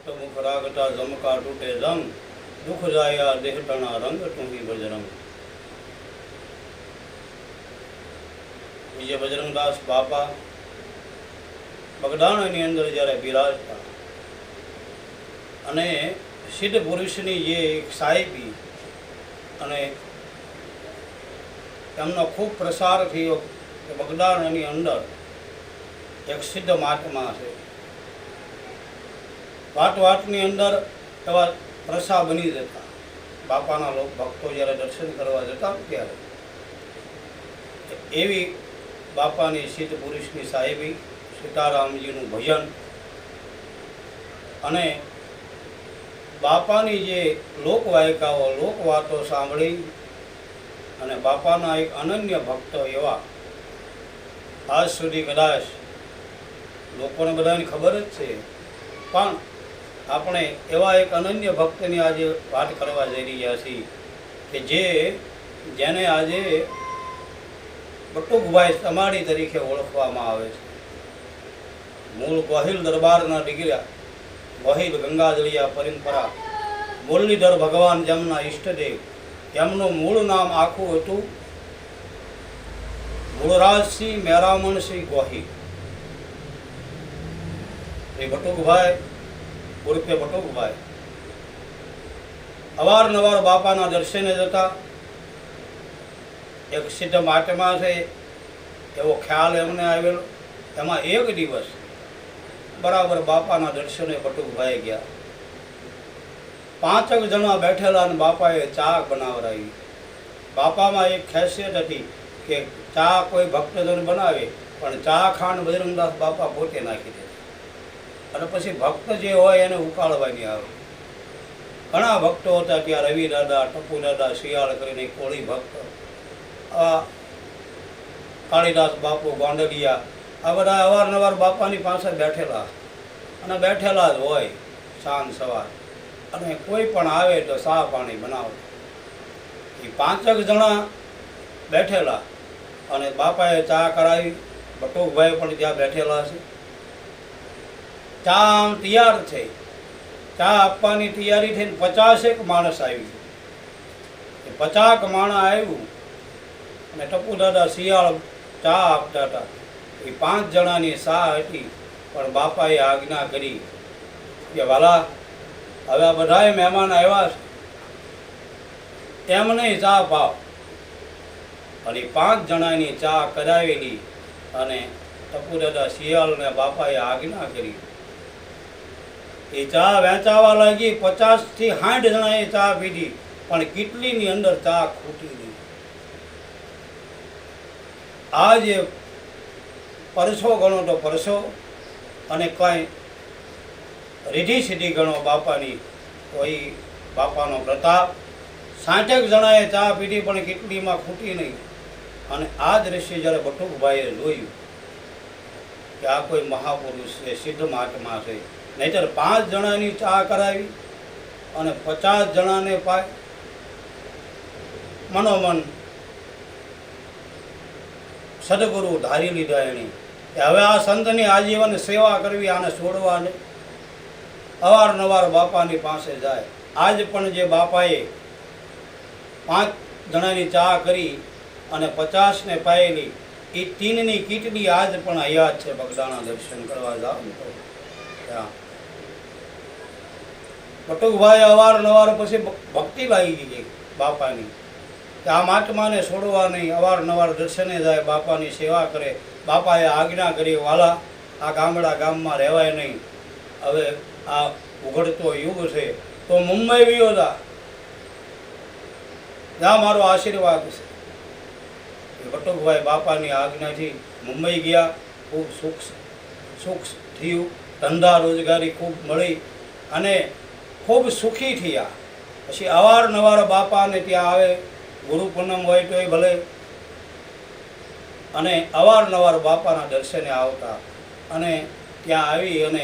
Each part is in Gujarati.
ભક્ત મુખ રાગતા જમકા તૂટે જંગ, દુઃખ જાયા દેહટણા રંગ ટૂંકી બજરંગ. વિજય બજરંગદાસ બાપા બગદાણાની અંદર જ્યારે બિરાજતા અને સિદ્ધ પુરુષની જે એક સાહેબી અને એમનો ખૂબ પ્રસાર થયો કે બગદાણાની અંદર એક સિદ્ધ મહાત્મા છે. વાટની અંદર એવા પ્રસા બની જતા. બાપાના લોક ભક્તો જ્યારે દર્શન કરવા જતા ત્યારે એવી બાપાની સિદ્ધ પુરુષની સાહેબી, સીતારામજીનું ભજન અને બાપાની જે લોકવાયકાઓ, લોકવાતો સાંભળી અને બાપાના એક અનન્ય ભક્તો એવા આજ સુધી કદાચ લોકોને બધાની ખબર જ છે, પણ આપણે એવા એક અનન્ય ભક્તની આજે વાત કરવા જઈ રહ્યા છીએ કે જેને આજે બટુકભાઈ તમારી તરીકે ઓળખવામાં આવે છે. મૂળ ગોહિલ દરબારના ડિગ્ર્યા, ગોહિલ ગંગાજળિયા પરંપરા, મુરલીધર ભગવાન જેમના ઈષ્ટદેવ, એમનું મૂળ નામ આખું હતું મૂળરાજસિંહ મેરામણસિંહ ગોહિલ. એ બટુકભાઈ ઉર્ફે બટુકભાઈ અવારનવાર બાપાના દર્શને જતા. એક સિદ્ધ મહાત્મા છે એવો ખ્યાલ એમને આવેલો. એમાં એક દિવસ બરાબર બાપાના દર્શને બટુકભાઈ ગયા. 5 જણા બેઠેલા અને બાપાએ ચા બનાવરાવી. બાપામાં એક ખાસિયત હતી કે ચા કોઈ ભક્તજન બનાવે પણ ચા ખાંડ બજરંગદાસ બાપા પોતે નાખી દે અને પછી ભક્ત જે હોય એને ઉકાળવાની આવે. ઘણા ભક્તો હતા ત્યાં, રવિ દાદા, ટપુ દાદા, શિયાળ કરીને કોળી ભક્ત, કાળીદાસ બાપુ, ગોંડલિયા, આ બધા અવારનવાર બાપાની પાસે બેઠેલા અને બેઠેલા જ હોય સાંજ સવાર, અને કોઈ પણ આવે તો ચા પાણી બનાવે. એ 5 જણા બેઠેલા અને બાપાએ ચા કરાવી. બટુકભાઈ પણ ત્યાં બેઠેલા છે. ચા આમ તૈયાર છે, ચા આપવાની તૈયારી થઈને 50 માણસ આવી. 50 માણસ આવ્યું અને ટપુ દાદા શિયાળ ચા આપતા હતા. એ 5 જણાની ચા હતી, પણ બાપાએ આજ્ઞા કરી કે વાલા, હવે આ બધાએ મહેમાન આવ્યા છે, એમને ચા પાવ. અને 5 જણાની ચા કરાવેલી અને ટપુ દાદા શિયાળને બાપાએ આજ્ઞા કરી. એ ચા વેચાવા લાગી. 50 થી 60 જણાએ ચા પીધી, પણ કેટલીની અંદર ચા ખૂટી નહીં. આ જે પરસો ગણો તો પરસો, અને કાંઈ રીઢી સીધી ગણો બાપાની તો એ બાપાનો પ્રતાપ. 60 જણાએ ચા પીધી પણ કેટલીમાં ખૂટી નહીં. અને આ દ્રશ્ય જ્યારે બટુકભાઈએ જોયું કે આ કોઈ મહાપુરુષ છે, સિદ્ધ મહાત્મા છે, નહીંતર 5 જણાની ચા કરાવી અને 50 જણાને પાય. મનોમન સદગુરુ ધારી લીધા એણે કે હવે આ સંતની આજીવન સેવા કરવી, આને છોડવા નહીં. અવારનવાર બાપાની પાસે જાય. આજ પણ જે બાપાએ 5 જણાની ચા કરી અને 50ને પાયેલી, એ 3ની કીટલી આજ પણ હયાત છે. બગદાણા દર્શન કરવા જાવ તો ત્યાં બટુકભાઈ અવારનવાર પછી ભક્તિ લાગી ગઈ બાપાની કે આ મહાત્માને છોડવા નહીં. અવારનવાર દર્શને જાય, બાપાની સેવા કરે. બાપાએ આજ્ઞા કરી, વાલા, આ ગામમાં રહેવાય નહીં. હવે આ ઉઘડતો યુગ છે તો મુંબઈ ગયો જા, મારો આશીર્વાદ છે. બટુકભાઈ બાપાની આજ્ઞાથી મુંબઈ ગયા. ખૂબ સુખ થયું, ધંધા રોજગારી ખૂબ મળી અને ખૂબ સુખી થયા. પછી અવારનવાર બાપાને ત્યાં આવે, ગુરુ પૂનમ હોય તો એ ભલે, અને અવારનવાર બાપાના દર્શને આવતા અને ત્યાં આવી અને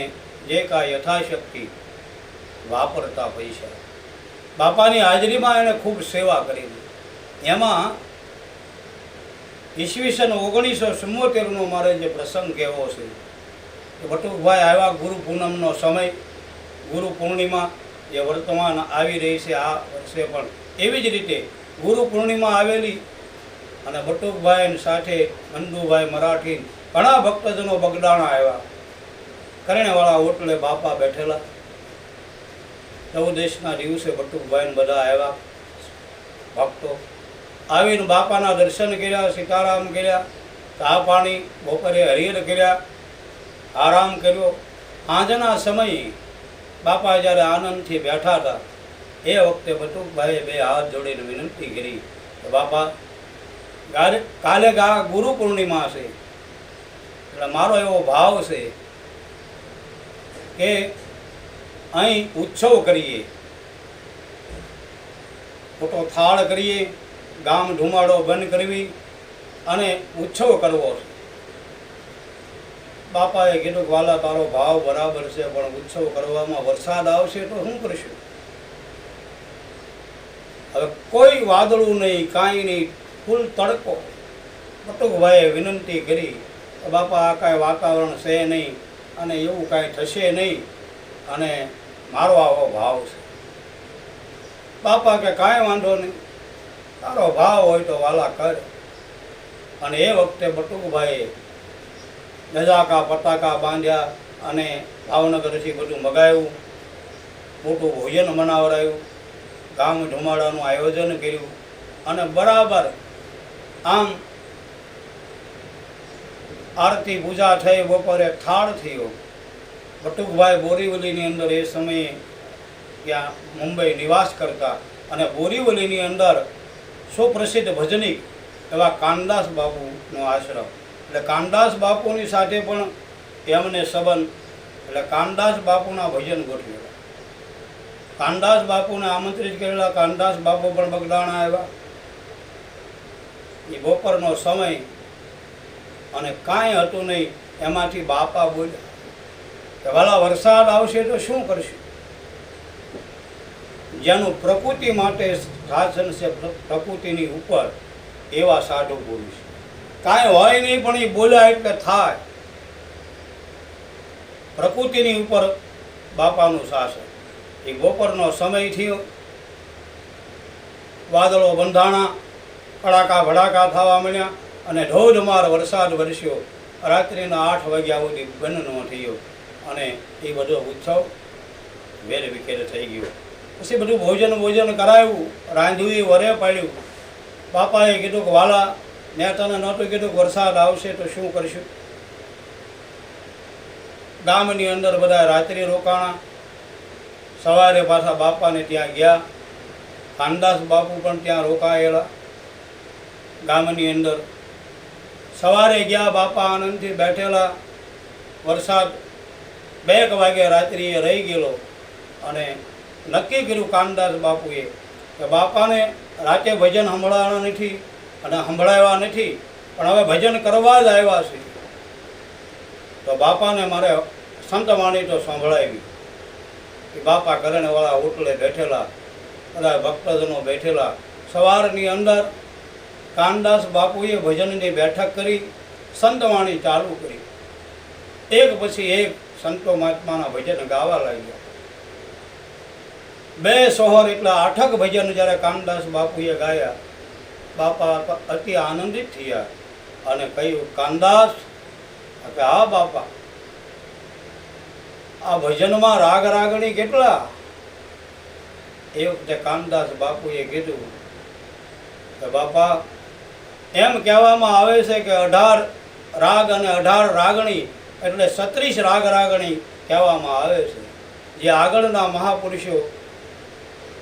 જે કાંઈ યથાશક્તિ વાપરતા પૈસા. બાપાની હાજરીમાં એણે ખૂબ સેવા કરી. એમાં ઈસવીસન 1974નો મારે જે પ્રસંગ કહેવો છે કે બટુકભાઈ આવ્યા ગુરુ પૂનમનો સમય ગુરુ પૂર્ણિમા એ વર્તમાન આવી રહી છે આ વર્ષે પણ. એવી જ રીતે ગુરુ પૂર્ણિમા આવેલી અને બટુકભાઈ સાથે મંદુભાઈ મરાઠી ઘણા ભક્તજનો બગદાણા આવ્યા. કરેણેવાળા ઓટલે બાપા બેઠેલા. 14 દિવસે બટુકભાઈ બધા આવ્યા ભક્તો. આવીને બાપાના દર્શન કર્યા, સીતારામ કર્યા, ચા પાણી બપોરે હરિહર કર્યા, આરામ કર્યો. સાંજના સમયે બાપા જ્યારે આનંદથી બેઠા હતા એ વખતે બટુકભાઈએ 2 હાથ જોડીને વિનંતી કરી કે બાપા કાલે ગુરુ પૂર્ણિમા છે, એટલે મારો એવો ભાવ છે કે અહીં ઉત્સવ કરીએ, મોટો થાળ કરીએ, ગામ ધુમાડો બંધ કરવી અને ઉત્સવ કરવો છે. બાપાએ કીધું કે વાલા તારો ભાવ બરાબર છે, પણ ઉત્સવ કરવામાં વરસાદ આવશે તો શું કરશું? હવે કોઈ વાદળું નહીં, કાંઈ નહીં, ફૂલ તડકો. બટુકભાઈએ વિનંતી કરી કે બાપા આ કાંઈ વાતાવરણ છે નહીં અને એવું કાંઈ થશે નહીં અને મારો આવો ભાવ છે. બાપા કે કાંઈ વાંધો નહીં, તારો ભાવ હોય તો વાલા કર. અને એ વખતે બટુકભાઈએ નજાકા પતાકા બાંધ્યા અને ભાવનગરથી બધું મગાવ્યું, મોટું ભોજન મનાવડાયું, ગામ ધુમાડાનું આયોજન કર્યું અને બરાબર આમ આરતી પૂજા થઈ, બપોરે થાળ થયો. બટુકભાઈ બોરીવલીની અંદર એ સમયે ત્યાં મુંબઈ નિવાસ કરતા અને બોરીવલીની અંદર સુપ્રસિદ્ધ ભજનિક એવા કાનદાસ બાપુનો આશ્રમ, એટલે કાનદાસ બાપુની સાથે પણ એમને સંબંધ, એટલે કાનદાસ બાપુના ભજન ગોઠવેલા. કાનદાસ બાપુને આમંત્રિત કરેલા. કાનદાસ બાપુ પણ બગદાણા આવ્યા. એ બપોરનો સમય અને કાંઈ હતું નહીં. એમાંથી બાપા બોલ્યા કે વાલા વરસાદ આવશે તો શું કરશું? જેનું પ્રકૃતિ માટે શાસન છે પ્રકૃતિની ઉપર, એવા સાધુ પુરુષ. કાંઈ હોય નહીં પણ એ બોલ્યા એટલે થાય. પ્રકૃતિની ઉપર બાપાનું શાસન. એ બપોરનો સમય થયો, વાદળો બંધાણા, કડાકા ભડાકા થવા મળ્યા અને ધોધમાર વરસાદ વરસ્યો. રાત્રિના 8 વાગ્યા સુધી બંધ ન થયો અને એ બધો ઉત્સવ વેર વિખેર થઈ ગયો. પછી બધું ભોજન કરાવ્યું, રાંધ્યું, વરે પાડ્યું. બાપાએ કીધું કે વાલા મેં તને નહોતું કીધું કે વરસાદ આવશે તો શું કરશું? ગામની અંદર બધા રાત્રિ રોકાણા. સવારે પાછા બાપાને ત્યાં ગયા. કાનદાસ બાપુ પણ ત્યાં રોકાયેલા ગામની અંદર. સવારે ગયા, બાપા આનંદથી બેઠેલા. વરસાદ 2 વાગે રાત્રિએ રહી ગયેલો અને નક્કી કર્યું કાનદાસ બાપુએ કે બાપાને રાતે ભજન સંભળાવ્યા નથી અને સંભળાવ્યા નથી, પણ હવે ભજન કરવા જ આવ્યા છે તો બાપાને મારે સંતવાણી તો સંભળાવી. કે બાપા કરેણેવાળા ઓટલે બેઠેલા, બધા ભક્તજનો બેઠેલા. સવારની અંદર કાનદાસ બાપુએ ભજનની બેઠક કરી, સંતવાણી ચાલુ કરી. એક પછી એક સંતો મહાત્માના ભજન ગાવા લાગ્યા. 2 સોહર એટલે 8 ભજન જ્યારે કાનદાસ બાપુએ ગાયા, બાપા અતિ આનંદિત થયા અને કહ્યું, કાનદાસ કે હા બાપા, આ ભજનમાં રાગ રાગણી કેટલા? એ વખતે કાનદાસ બાપુએ કીધું કે બાપા એમ કહેવામાં આવે છે કે 18 રાગ અને 18 રાગણી એટલે 36 રાગ રાગણી કહેવામાં આવે છે. જે આગળના મહાપુરુષો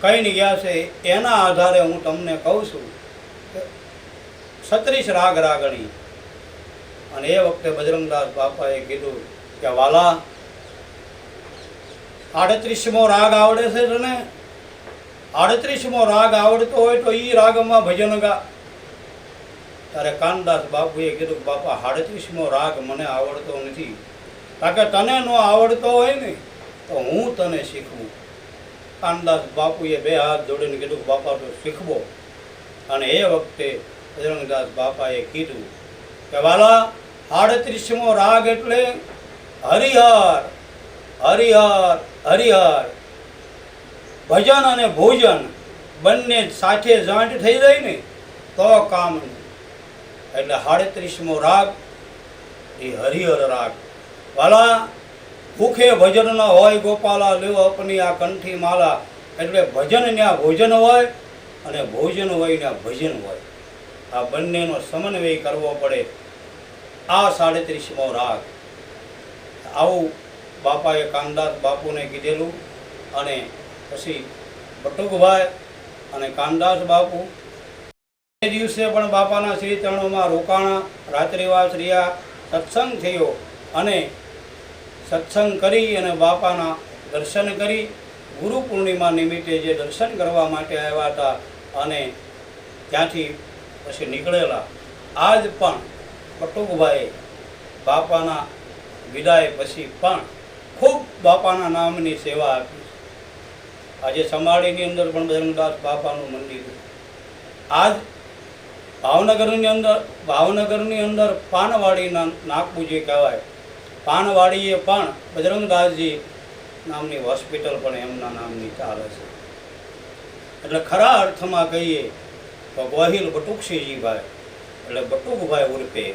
કહીને ગયા છે એના આધારે હું તમને કહું છું કે 36 રાગ રાગણી. અને એ વખતે બજરંગદાસ બાપાએ કીધું કે વાલા 38મો રાગ આવડે છે તને? 38મો રાગ આવડતો હોય તો એ રાગમાં ભજન ગા. ત્યારે કાનદાસ બાપુએ કીધું કે બાપા 38મો રાગ મને આવડતો નથી, કારણ કે તને ન આવડતો હોય ને તો હું તને શીખવું. કાનદાસ બાપુએ 2 હાથ જોડીને કીધું બાપા તો શીખવો. અને એ વખતે બજરંગદાસ બાપાએ કીધું કે વાલા 38મો રાગ એટલે હરિહર હરિહર હરિહર ભજન અને ભોજન બંને સાથે જોઈન્ટ થઈ જાય ને તો કામ નહીં. એટલે 37મો રાગ એ હરિહર રાગ. વાલા ભૂખે ભજન ન હોય ગોપાલા લેવ અપની આ કંઠી માલા. એટલે ભજન ત્યાં ભોજન હોય અને ભોજન હોય ત્યાં ભજન હોય. આ બંનેનો સમન્વય કરવો પડે. આ 37મો રાગ. આવું બાપાએ કાનદાસ બાપુને કીધેલું. અને પછી બટુકભાઈ અને કાનદાસ બાપુ એ દિવસે પણ બાપાના શ્રી ચરણોમાં રોકાણા, રાત્રિવાસ રહ્યા, સત્સંગ થયો. અને સત્સંગ કરી અને બાપાના દર્શન કરી ગુરુ પૂર્ણિમા નિમિત્તે જે દર્શન કરવા માટે આવ્યા હતા અને ત્યાંથી પછી નીકળેલા. આજ પણ બટુકભાઈ બાપાના વિદાય પછી પણ ખૂબ બાપાના નામની સેવા આપી. આજે સમાડીની અંદર પણ બજરંગદાસ બાપાનું મંદિર. આજ ભાવનગરની અંદર પાનવાડીના નાકપું જે કહેવાય, પાનવાડીએ પણ બજરંગદાસજી નામની હોસ્પિટલ પણ એમના નામની ચાલે છે. એટલે ખરા અર્થમાં કહીએ તો ગોહિલ બટુકસિંહજીભાઈ એટલે બટુકભાઈ ઉર્ફે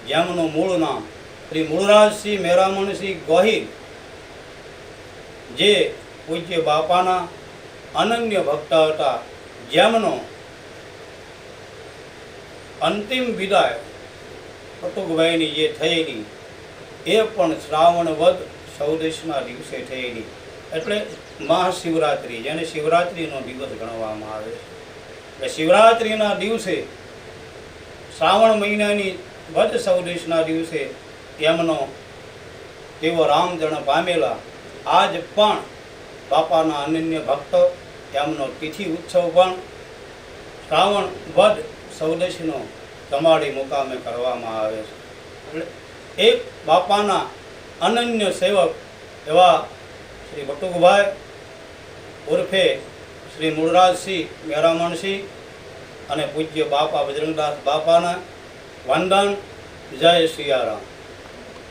જેમનું મૂળ નામ શ્રી મૂળરાજસિંહ મેરામણસિંહ ગોહિલ, જે પૂજ્ય બાપાના અનન્ય ભક્ત હતા, જેમનો અંતિમ વિદાય બટુકભાઈની જે થયેલી એ પણ શ્રાવણ વદ ચૌદશના દિવસે થયેલી. એટલે મહાશિવરાત્રિ, જેને શિવરાત્રિનો દિવસ ગણવામાં આવે છે. એટલે શિવરાત્રિના દિવસે શ્રાવણ મહિનાની વદ ચૌદશના દિવસે તેઓ રામચરણ પામેલા. આજ પણ બાપાના અનન્ય ભક્ત એમનો તિથિ ઉત્સવ પણ શ્રાવણ વદ ચૌદશનો કમાડી મુકામે કરવામાં આવે છે. એટલે એક બાપાના અનન્ય સેવક એવા શ્રી બટુકભાઈ ઉર્ફે શ્રી મૂળરાજસિંહ મેરામણસિંહ અને પૂજ્ય બાપા બજરંગદાસ બાપાના વંદન. જય સિયારામ.